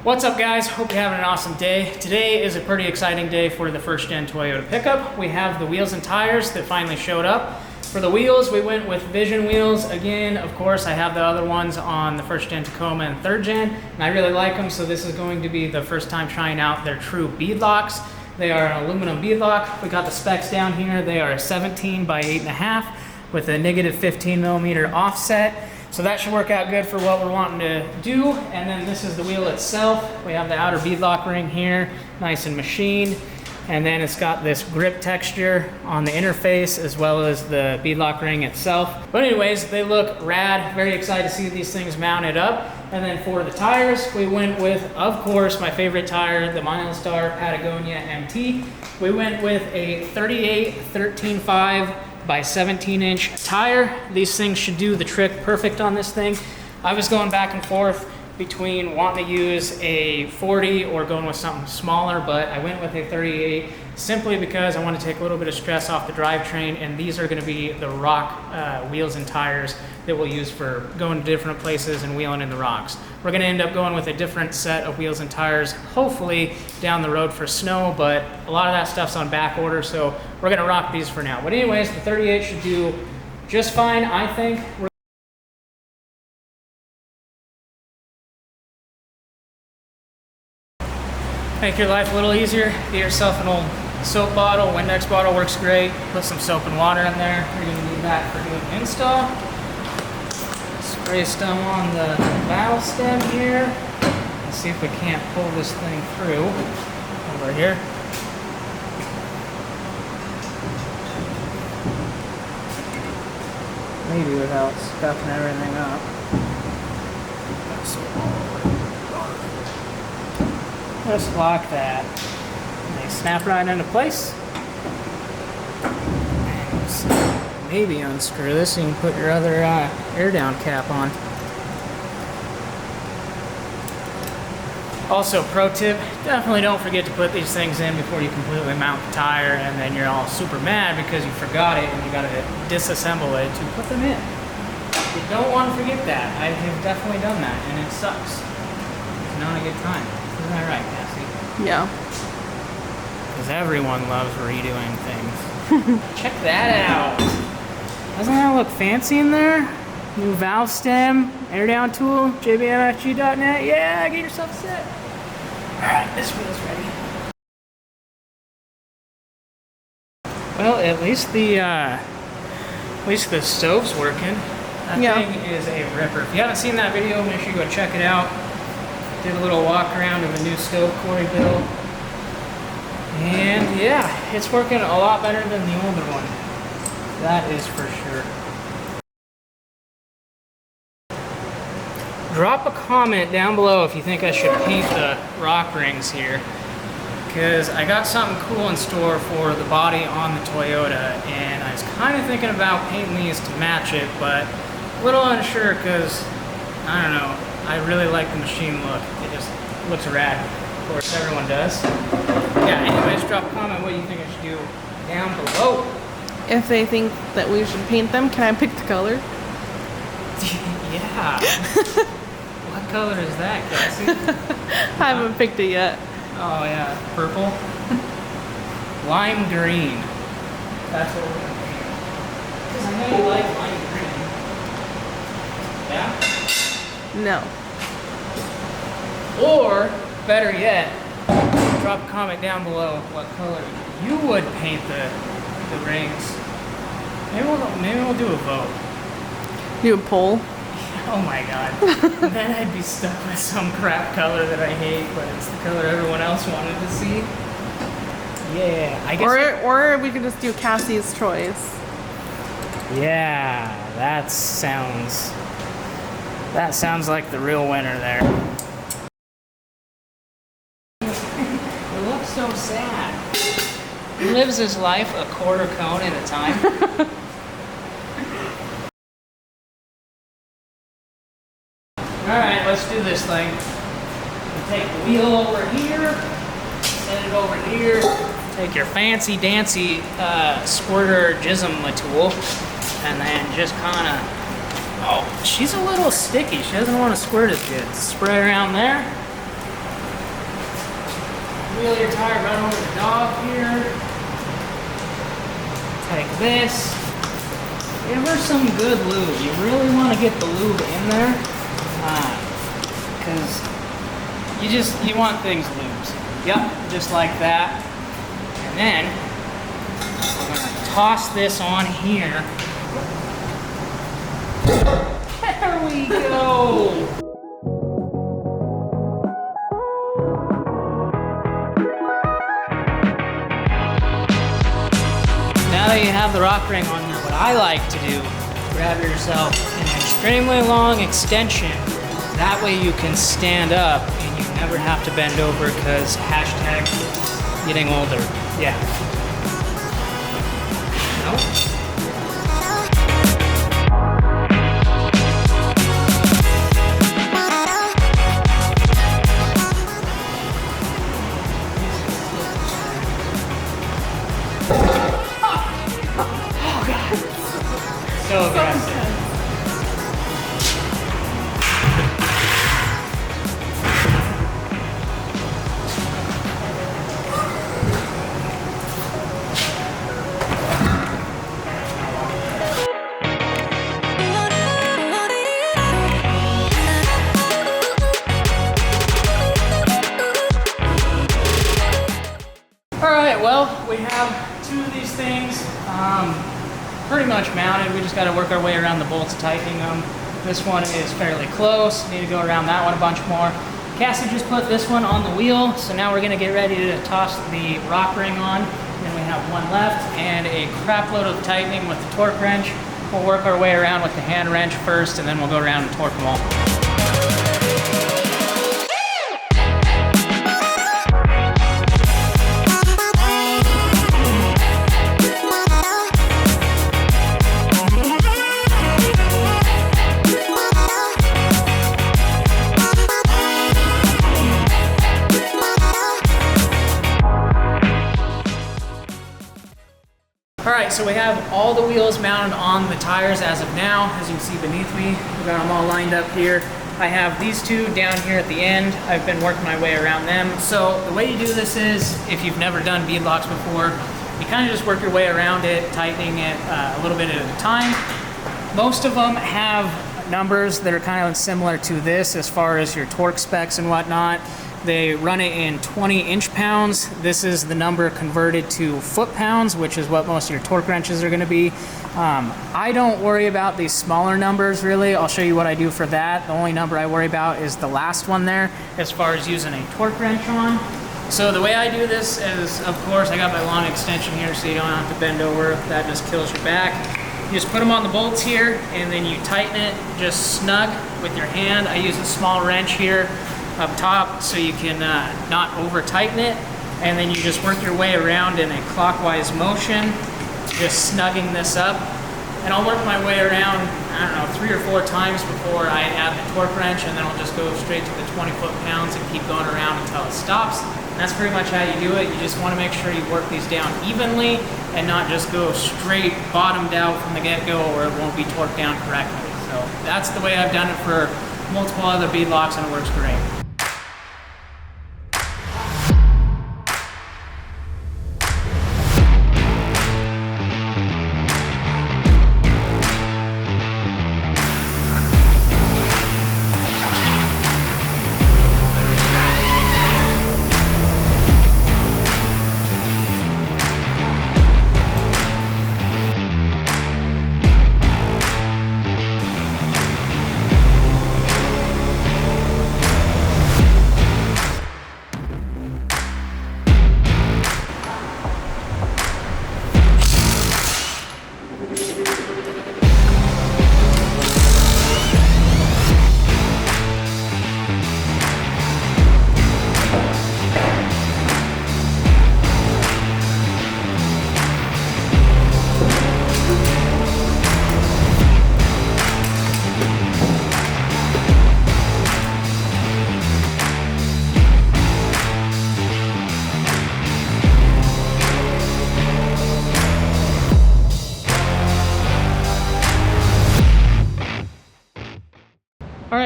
What's up, guys? Hope you're having an awesome day. Today is a pretty exciting day for the first gen Toyota pickup. We have the wheels and tires that finally showed up. For the wheels, we went with Vision wheels. Again, of course, I have the other ones on the first gen Tacoma and third gen, and I really like them, so this is going to be the first time trying out their true beadlocks. They are an aluminum beadlock. We got the specs down here. They are a 17 by 8.5 with a negative 15 millimeter offset. So that should work out good for what we're wanting to do. And then this is the wheel itself. We have the outer beadlock ring here, nice and machined. And then it's got this grip texture on the interface as well as the beadlock ring itself. But anyways, they look rad. Very excited to see these things mounted up. And then for the tires, we went with, of course, my favorite tire, the Milestar Patagonia MT. We went with a 38 13.5 by 17-inch tire. These things should do the trick perfect on this thing. I was going back and forth between wanting to use a 40 or going with something smaller, but I went with a 38 simply because I want to take a little bit of stress off the drivetrain, and these are going to be the rock wheels and tires that we'll use for going to different places and wheeling in the rocks. We're going to end up going with a different set of wheels and tires, hopefully down the road for snow, but a lot of that stuff's on back order, so we're going to rock these for now. But anyways, the 38 should do just fine, I think. Make your life a little easier. Get yourself an old soap bottle. Windex bottle works great. Put some soap and water in there. You're going to need that for doing the install. Spray some on the valve stem here. Let's see if we can't pull this thing through over here. Maybe without scuffing everything up. Just lock that. And they snap right into place. And maybe unscrew this so you can put your other air down cap on. Also, pro tip, definitely don't forget to put these things in before you completely mount the tire, and then you're all super mad because you forgot it and you gotta disassemble it to put them in. You don't want to forget that. I have definitely done that, and it sucks. It's not a good time. Isn't that right, Cassie? Yeah. Because everyone loves redoing things. Check that out. Doesn't that look fancy in there? New valve stem, air down tool, jbmfg.net. Yeah, get yourself set. Alright, this wheel's ready. Well, at least the stove's working. That thing is a ripper. If you haven't seen that video, make sure you go check it out. Did a little walk around of a new stove Corey built. And yeah, it's working a lot better than the older one. That is for sure. Drop a comment down below if you think I should paint the rock rings here, because I got something cool in store for the body on the Toyota, and I was kind of thinking about painting these to match it, but a little unsure because, I don't know, I really like the machine look. It just looks rad. Of course, everyone does. Yeah, anyways, drop a comment what you think I should do down below. If they think that we should paint them, can I pick the color? Yeah. What color is that, Cassie? I haven't picked it yet. Oh, yeah. Purple? Lime green. That's what we're going to paint. Because I know you like lime green. Yeah? No. Or, better yet, drop a comment down below what color you would paint the rings. Maybe we'll do a vote. Do a poll? Oh my god. Then I'd be stuck with some crap color that I hate, but it's the color everyone else wanted to see. Yeah, I guess. Or we could just do Cassie's choice. Yeah, that sounds like the real winner there. It looks so sad. He lives his life a quarter cone at a time. Alright, let's do this thing. You take the wheel over here, set it over here, take your fancy dancy squirter jism tool, and then just kind of, oh, she's a little sticky. She doesn't want to squirt as good. Spray around there. wheel your tire right over the dog here. Take this. Give her some good lube. You really want to get the lube in there, because you want things lubed. Yep, just like that. And then I'm gonna toss this on here. There we go. Now that you have the rock ring on there, what I like to do, grab yourself an extremely long extension. That way you can stand up and you never have to bend over, because hashtag getting older. Yeah. Nope. So aggressive. All right, well, we have two of these things. Pretty much mounted. We just got to work our way around the bolts, tightening them. This one is fairly close. Need to go around that one a bunch more. Cassie just put this one on the wheel, so now we're going to get ready to toss the rock ring on. Then we have one left and a crap load of tightening with the torque wrench. We'll work our way around with the hand wrench first, and then we'll go around and torque them all. Alright, so we have all the wheels mounted on the tires as of now. As you can see beneath me, we've got them all lined up here. I have these two down here at the end. I've been working my way around them. So the way you do this is, if you've never done beadlocks before, you kind of just work your way around it, tightening it a little bit at a time. Most of them have numbers that are kind of similar to this as far as your torque specs and whatnot. They run it in 20 inch-pounds. This is the number converted to foot-pounds, which is what most of your torque wrenches are gonna be. I don't worry about these smaller numbers, really. I'll show you what I do for that. The only number I worry about is the last one there, as far as using a torque wrench on. So the way I do this is, of course, I got my long extension here, so you don't have to bend over. That just kills your back. You just put them on the bolts here, and then you tighten it just snug with your hand. I use a small wrench here up top so you can not over tighten it, and then you just work your way around in a clockwise motion, just snugging this up. And I'll work my way around, I don't know, 3 or 4 times before I add the torque wrench, and then I'll just go straight to the 20 foot-pounds and keep going around until it stops. And that's pretty much how you do it. You just want to make sure you work these down evenly and not just go straight bottomed out from the get-go, or it won't be torqued down correctly. So that's the way I've done it for multiple other beadlocks, and it works great.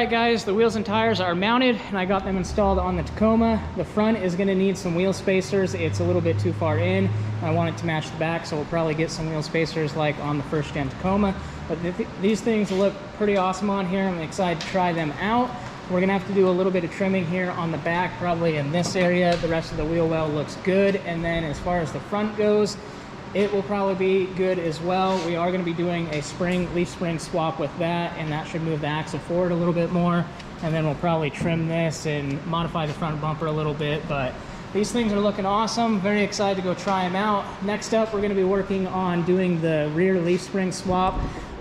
right, guys, the wheels and tires are mounted and I got them installed on the Tacoma. The front is gonna need some wheel spacers. It's a little bit too far in. I want it to match the back, so we'll probably get some wheel spacers like on the first gen Tacoma. But these things look pretty awesome on here. I'm excited to try them out. We're gonna have to do a little bit of trimming here on the back, probably in this area. The rest of the wheel well looks good. And then as far as the front goes, it will probably be good as well. We are going to be doing a leaf spring swap with that, and that should move the axle forward a little bit more. And then we'll probably trim this and modify the front bumper a little bit. But these things are looking awesome. Very excited to go try them out. Next up, we're going to be working on doing the rear leaf spring swap.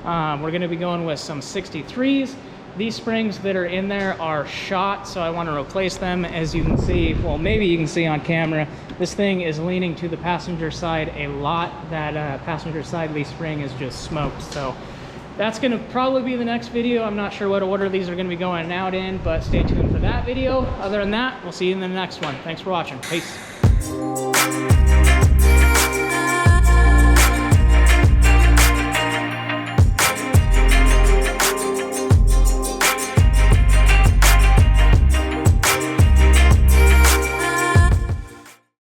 We're going to be going with some 63s. These springs that are in there are shot, so I want to replace them. As you can see, well, maybe you can see on camera, this thing is leaning to the passenger side a lot. That passenger side leaf spring is just smoked. So that's going to probably be the next video. I'm not sure what order these are going to be going out in, but stay tuned for that video. Other than that, we'll see you in the next one. Thanks for watching. Peace.